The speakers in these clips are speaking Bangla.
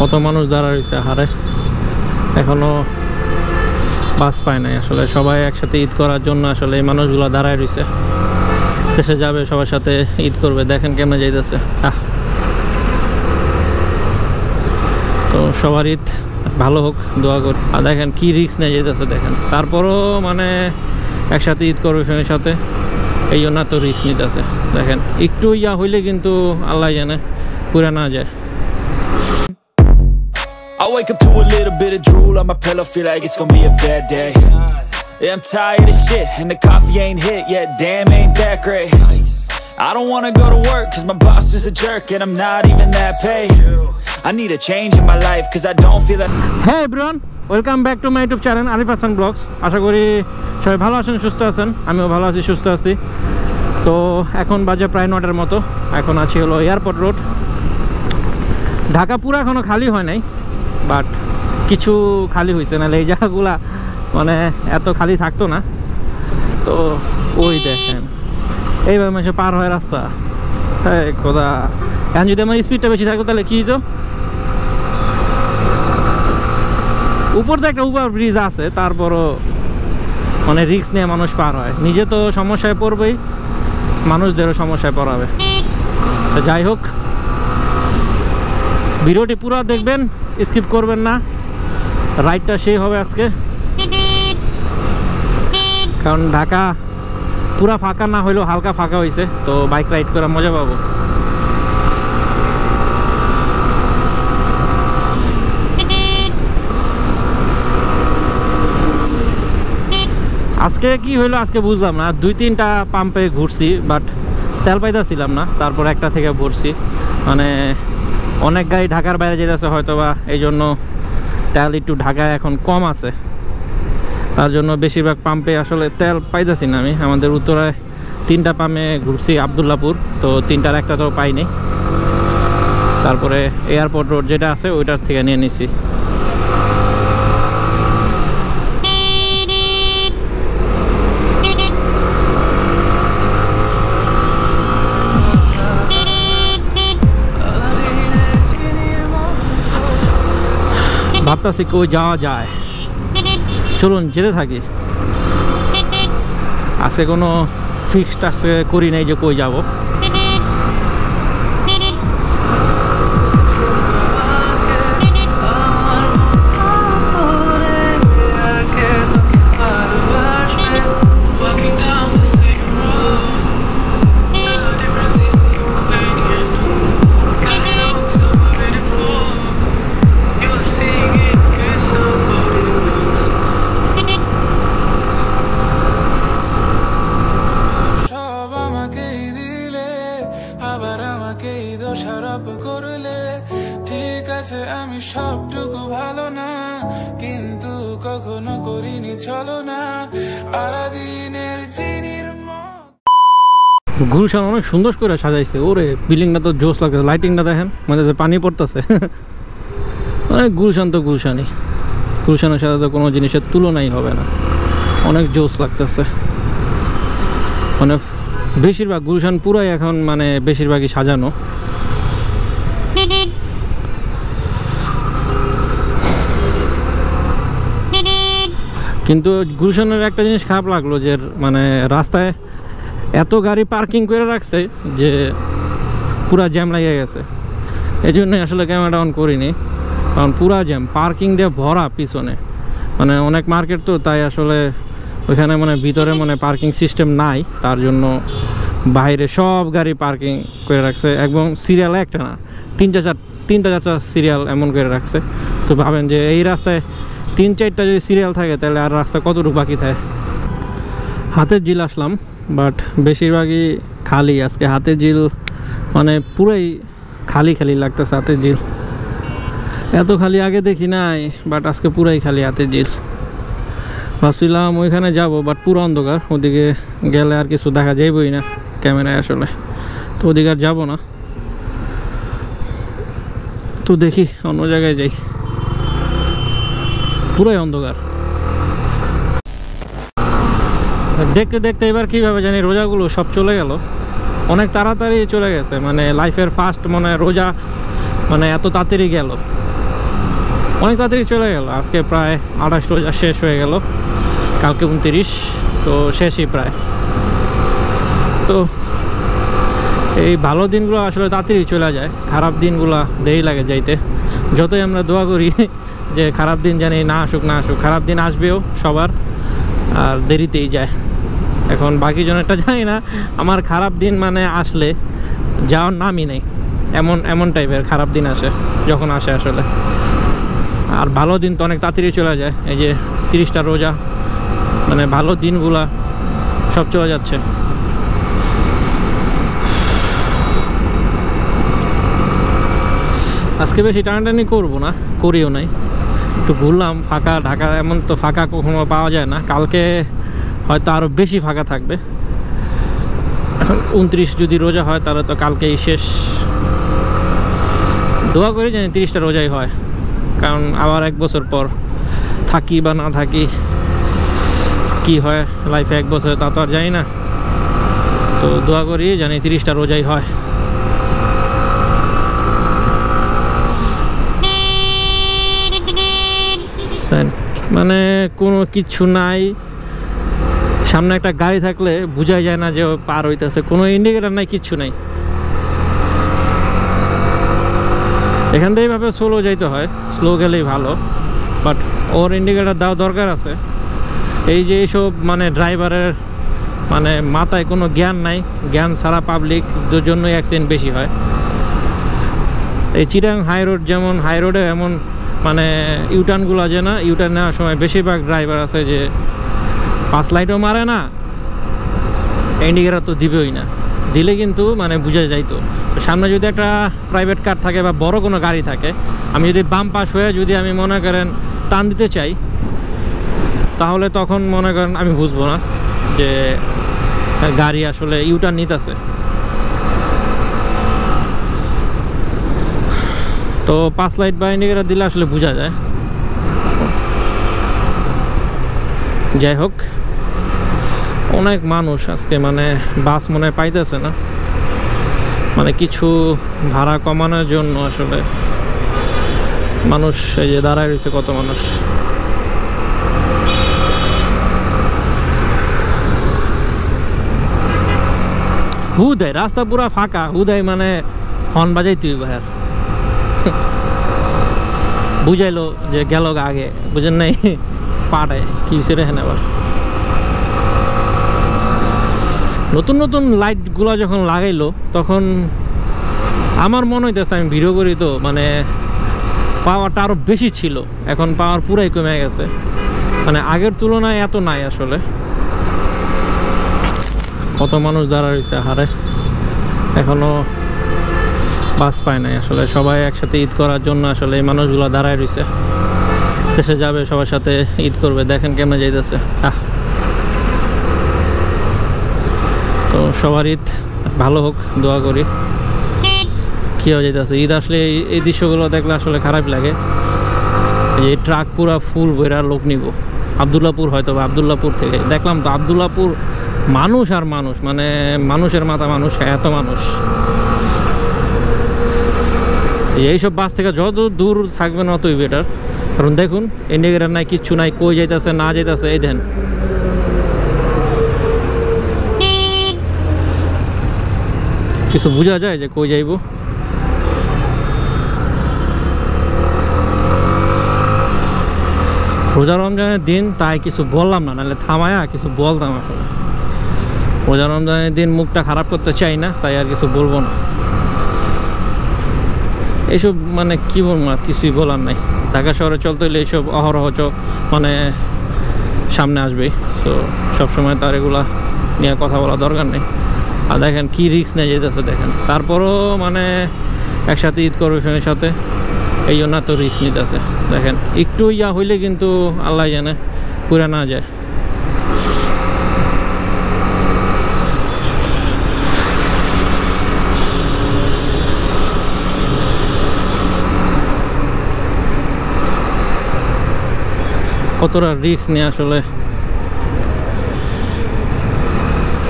কত মানুষ দাঁড়া রয়েছে হারে, এখনো বাস পায় নাই। আসলে সবাই একসাথে ঈদ করার জন্য আসলে এই মানুষগুলো দাঁড়ায় রয়েছে, দেশে যাবে সবার সাথে ঈদ করবে। দেখেন কেমনে যাইতেছে। তো সবার ঈদ ভালো হোক, দোয়া করি। আর দেখেন কি রিস্ক নিয়ে যেতেছে দেখেন, তারপরও মানে একসাথে ঈদ করবে ফ্যামিলির সাথে, এই জন্য তো রিস্ক নিতেছে। দেখেন একটু ইয়া হইলে কিন্তু আল্লাহ জানে পুরা না যায়। I wake up to a little bit of drool on my pillow, feel like it's gonna be a bad day. Yeah, I'm tired of shit, and the coffee ain't hit yet, damn ain't that great. I don't wanna go to work, cause my boss is a jerk, and I'm not even that paid. I need a change in my life, cause I don't feel that. Hey everyone, welcome back to my YouTube channel, Arif Hassan Vlogs. আশা করি সবাই ভালো আছেন, সুস্থ আছেন। আমিও ভালো আছি, সুস্থ আছি। তো এখন বাজে প্রায় 9টার মতো, এখন আছি হলো এয়ারপোর্ট রোড। ঢাকা পুরো এখনও খালি হয় নাই, বাট কিছু খালি হয়েছে, নাহলে এই জায়গাগুলা মানে এত খালি থাকতো না। তো ওই দেখেন এইভাবে মানুষ পার হয় রাস্তা। হ্যাঁ খোদা, এখন যদি আমার স্পিডটা বেশি থাকতো তাহলে কী হতো। উপর দিয়ে একটা ওভার ব্রিজ আছে, তারপরও মানে রিস্ক নিয়ে মানুষ পার হয়। নিজে তো সমস্যায় পড়বেই, মানুষদেরও সমস্যায় পড়াবে। তো যাই হোক, ভিডিওটি পুরো দেখবেন, স্কিপ করবেন না। রাইডটা সেই হবে আজকে, কারণ ঢাকা পুরা ফাঁকা না হইলেও হালকা ফাঁকা হয়েছে, তো বাইক রাইড করে মজা পাবো। আজকে কি হইলো আজকে বুঝলাম না, 2-3টা পাম্পে ঘুরছি, বাট তেল পাইতেছিলাম না। তারপর একটা থেকে ভরছি, মানে অনেক গাড়ি ঢাকার বাইরে যেতেছে হয়তো বা, এই জন্য তেল একটু ঢাকায় এখন কম আছে, তার জন্য বেশিরভাগ পাম্পে আসলে তেল পাইতেছি না আমি। আমাদের উত্তরায় 3টা পাম্পে ঘুরছি আবদুল্লাপুর, তো 3টার একটা তো পাইনি। তারপরে এয়ারপোর্ট রোড যেটা আছে ওইটার থেকে নিয়ে নিছি। ভাবতেছি কই যাওয়া যায়, চলুন যেতে থাকি। আজকে কোনো ফিক্সড আজকে করি নাই যে কই যাব। আমি সবটুকু ভালো না, কিন্তু কখনো করিনি চলো না আলাদিনের জিনির মতো। গুলশান অনেক সুন্দর করে সাজাইছে, ওরে বিল্ডিংটা তো জোস লাগছে। লাইটিংটা দেখেন, মানে পানি পড়তেছে। অনেক গুলশান তো গুলশানই, গুলশানের সাথে তো কোনো জিনিসের তুলনাই হবে না, অনেক জোস লাগতেছে। মানে বেশিরভাগ গুলশান পুরাই এখন মানে বেশিরভাগই সাজানো। কিন্তু গুলশানের একটা জিনিস খারাপ লাগলো, যে মানে রাস্তায় এত গাড়ি পার্কিং করে রাখছে যে পুরা জ্যাম লেগে গেছে। এই জন্যই আসলে ক্যামেরা অন করিনি, কারণ পুরা জ্যাম, পার্কিং দিয়ে ভরা পিছনে। মানে অনেক মার্কেট তো, তাই আসলে ওইখানে মানে ভিতরে মানে পার্কিং সিস্টেম নাই, তার জন্য বাইরে সব গাড়ি পার্কিং করে রাখছে। একদম সিরিয়াল একটা না, 3-4টা সিরিয়াল এমন করে রাখছে। তো ভাবেন যে এই রাস্তায় 3-4টা যদি সিরিয়াল থাকে তাহলে আর রাস্তা কতটুকু বাকি থাকে। হাতের ঝিল আসলাম, বাট বেশিরভাগই খালি আজকে। হাতের ঝিল মানে পুরাই খালি খালি লাগতেছে। হাতের ঝিল এত খালি আগে দেখি নাই, বাট আজকে পুরাই খালি হাতের ঝিল। ভাবছিলাম ওইখানে যাব, বাট পুরো অন্ধকার, ওদিকে গেলে আর কিছু দেখা যাইবই না ক্যামেরায় আসলে, তো ওদিকে আর যাবো না। তো দেখি অন্য জায়গায় যাই, পুরাই অন্ধকার। দেখতে দেখতে এবার কীভাবে জানি রোজাগুলো সব চলে গেল, অনেক তাড়াতাড়ি চলে গেছে। মানে লাইফের ফার্স্ট মানে রোজা মানে এত তাড়াতাড়ি গেল। অনেক তাড়াতাড়ি চলে গেল। আজকে প্রায় 28 রোজা শেষ হয়ে গেল, কালকে 29, তো শেষই প্রায়। তো এই ভালো দিনগুলো আসলে তাড়াতাড়ি চলে যায়, খারাপ দিনগুলো দেরি লাগে যাইতে। যতই আমরা দোয়া করি যে খারাপ দিন জানি না আসুক না আসুক, খারাপ দিন আসবেও সবার, আর দেরিতেই যায়। এখন বাকি জনেরটা জানি না, আমার খারাপ দিন মানে আসলে যাওয়ার নামই নেই, এমন টাইপের খারাপ দিন আসে যখন আসে আসলে। আর ভালো দিন তো অনেক তাড়াতাড়ি চলে যায়। এই যে 30টা রোজা, মানে ভালো দিনগুলা সব চলে যাচ্ছে। আজকে বেশি টানাটানি করবো না, করিও নাই, একটু ঘুরলাম ফাঁকা ঢাকা। এমন তো ফাঁকা কখনো পাওয়া যায় না, কালকে হয়তো আরও বেশি ফাঁকা থাকবে। 29 যদি রোজা হয় তাহলে তো কালকেই শেষ। দোয়া করি জানি 30টা রোজাই হয়, কারণ আবার 1 বছর পর থাকি বা না থাকি, কি হয় লাইফে 1 বছর তা তো আর জানি না। তো দোয়া করি জানি 30টা রোজাই হয়। মানে কোনো কিছু নাই, সামনে একটা গাড়ি থাকলে বোঝাই যায় না যে পার হইতেছে, কোনো ইন্ডিকেটার নাই, কিচ্ছু নাই। এখান থেকে এইভাবে স্লো যাইতে হয়, স্লো গেলেই ভালো, বাট ওর ইন্ডিকেটার দেওয়া দরকার আছে। এই যে এইসব মানে ড্রাইভারের মানে মাথায় কোনো জ্ঞান নাই, জ্ঞান ছাড়া পাবলিকদের জন্যই অ্যাক্সিডেন্ট বেশি হয়। এই চিটাং হাই রোড, যেমন হাই রোডে এমন মানে ইউটার্নগুলো আছে না, ইউটার্ন নেওয়ার সময় বেশিরভাগ ড্রাইভার আছে যে পাঁচ লাইটও মারে না, ইন্ডিকেটার তো দিবেই না, দিলে কিন্তু মানে বুঝা যাইতো। সামনে যদি একটা প্রাইভেট কার থাকে বা বড় কোনো গাড়ি থাকে, আমি যদি বাম পাশ হয়ে যদি আমি মনে করেন টান দিতে চাই, তাহলে তখন মনে করেন আমি বুঝবো না যে গাড়ি আসলে ইউটার্ন নিতেছে। তো 5 লাইট বা ইন্ডিকেটার দিলে আসলে বোঝা যায়। যাই হোক, অনেক মানুষ আজকে, মানে বাস মনে পাইতেছে না, মানে কিছু ভাড়া কমানোর জন্য আসলে মানুষ এই যে দাঁড়ায় রয়েছে, কত মানুষ। হুদাই রাস্তা পুরা ফাঁকা, হুদাই মানে হর্ন বাজাই তুই ভাইয়ার বুঝাইলো যে গেল আগে, বুঝেন নাই পাটায় কি সেরে হেন। আবার নতুন নতুন লাইটগুলো যখন লাগাইলো তখন আমার মনে হইতেছে, আমি ভিডিও করি তো, মানে পাওয়ারটা আরও বেশি ছিল, এখন পাওয়ার পুরাই কমে গেছে, মানে আগের তুলনায় এত নাই আসলে। কত মানুষ দাঁড়া রয়েছে হারে, এখনো বাস পায় নাই আসলে। সবাই একসাথে ঈদ করার জন্য আসলে এই মানুষগুলো দাঁড়ায় রয়েছে, দেশে যাবে সবার সাথে ঈদ করবে। দেখেন কেমনে যাইতেছে। তো সবার ঈদ ভালো হোক, দোয়া করি। কি হয়ে যাইতেছে ঈদ আসলে, এই দৃশ্যগুলো দেখলে আসলে খারাপ লাগে। এই ট্রাক পুরা ফুল বইরা লোক নিব আবদুল্লাপুর, হয়তো বা আবদুল্লাপুর থেকে দেখলাম তো আবদুল্লাপুর মানুষ আর মানুষ, মানে মানুষের মাথা মানুষ, এত মানুষ। এইসব বাস থেকে যত দূর থাকবেন অতই বেটার, কারণ দেখুন ইন্ডিকেটার নাই, কিচ্ছু নাই, কই যাইতেছে না যাইতেছে। এই দেন কিছু বোঝা যায় যে কই যাইব। রোজা রমজানের দিন তাই কিছু বললাম না, নাহলে থামায়া কিছু বলতাম। আসলে রোজা রমজানের দিন মুখটা খারাপ করতে চাই না, তাই আর কিছু বলবো না। এইসব মানে কি বলবো, আর কিছুই বলার নাই। ঢাকা শহরে চলতে হলে এইসব অহরহ মানে সামনে আসবেই। তো সবসময় তার এগুলা নিয়ে কথা বলা দরকার নেই। আর দেখেন কি রিস্ক নিয়ে যেতেছে, দেখেন তারপরও মানে একসাথে ঈদ করবে ফ্যামিলির সাথে, এই জন্য তো রিস্ক নিতেছে। দেখেন একটু ইয়া হইলে কিন্তু আল্লাহ জানে পুরা না যায়। কতটা রিস্ক নিয়ে আসলে,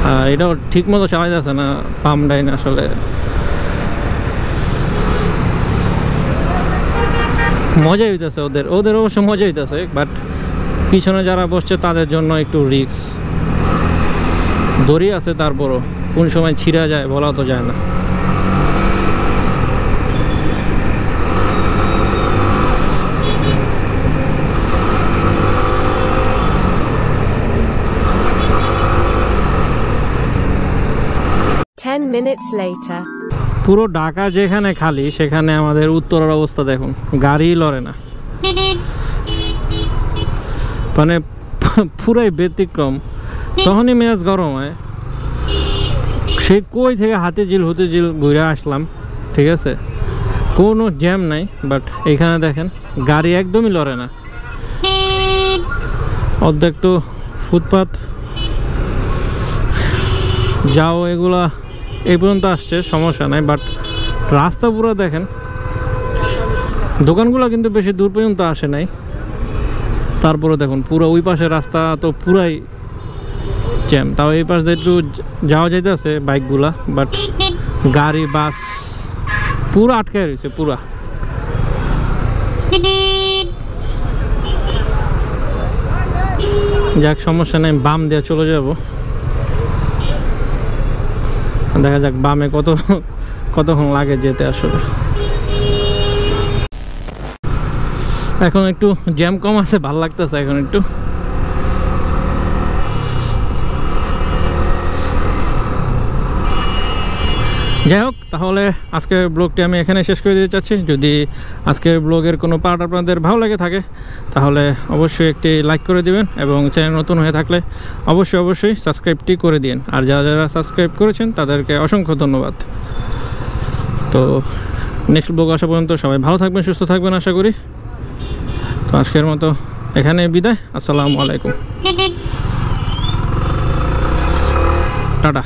আর এটাও ঠিক মতো চালাই যাচ্ছে না, পাম্প ডাইন আসলে। মজা হইতেছে ওদের অবশ্য মজা হইতেছে, বাট পিছনে যারা বসছে তাদের জন্য একটু রিস্ক। দড়ি আছে, তারপরও কোন সময় ছিঁড়া যায় বলা তো যায় না। পুরো ঢাকা যেখানে খালি সেখানে আমাদের উত্তরের অবস্থা দেখুন, গাড়ি লড়ে না, মানে পুরাই ব্যতিক্রম। তখনই মেজাজ গরম হয়। সেই কই থেকে হাতিঝিল ঘুরে আসলাম, ঠিক আছে, কোনো জ্যাম নাই, বাট এখানে দেখেন গাড়ি একদমই লড়ে না। অর্ধেক তো ফুটপাথ যাও এগুলা এই পর্যন্ত আসছে, সমস্যা নাই, বাট রাস্তা পুরো দেখেন, দোকানগুলো কিন্তু বেশি দূর পর্যন্ত আসে নাই। তারপরে দেখুন পুরো ওই পাশের রাস্তা তো পুরাই জ্যাম। তাও এই পাশ দিয়ে একটু যাওয়া যাইতেছে বাইকগুলা, বাট গাড়ি বাস পুরো আটকে রয়েছে পুরা। যাক, সমস্যা নেই, বাম দিয়ে চলে যাব। দেখা যাক বামে কতক্ষণ লাগে যেতে। আসলে এখন একটু জ্যাম কম আছে, ভালো লাগতেছে এখন একটু। যাই হোক, তাহলে আজকের ব্লগটি আমি এখানে শেষ করে দিতে চাচ্ছি। যদি আজকের ব্লগের কোনো পার্ট আপনাদের ভালো লাগে থাকে তাহলে অবশ্যই একটি লাইক করে দিবেন, এবং চ্যানেল নতুন হয়ে থাকলে অবশ্যই সাবস্ক্রাইবটি করে দিন। আর যারা সাবস্ক্রাইব করেছেন তাদেরকে অসংখ্য ধন্যবাদ। তো নেক্সট ব্লগ আসা পর্যন্ত সবাই ভালো থাকবেন, সুস্থ থাকবেন আশা করি। তো আজকের মতো এখানে বিদায়। আসসালামু আলাইকুম, টাটা।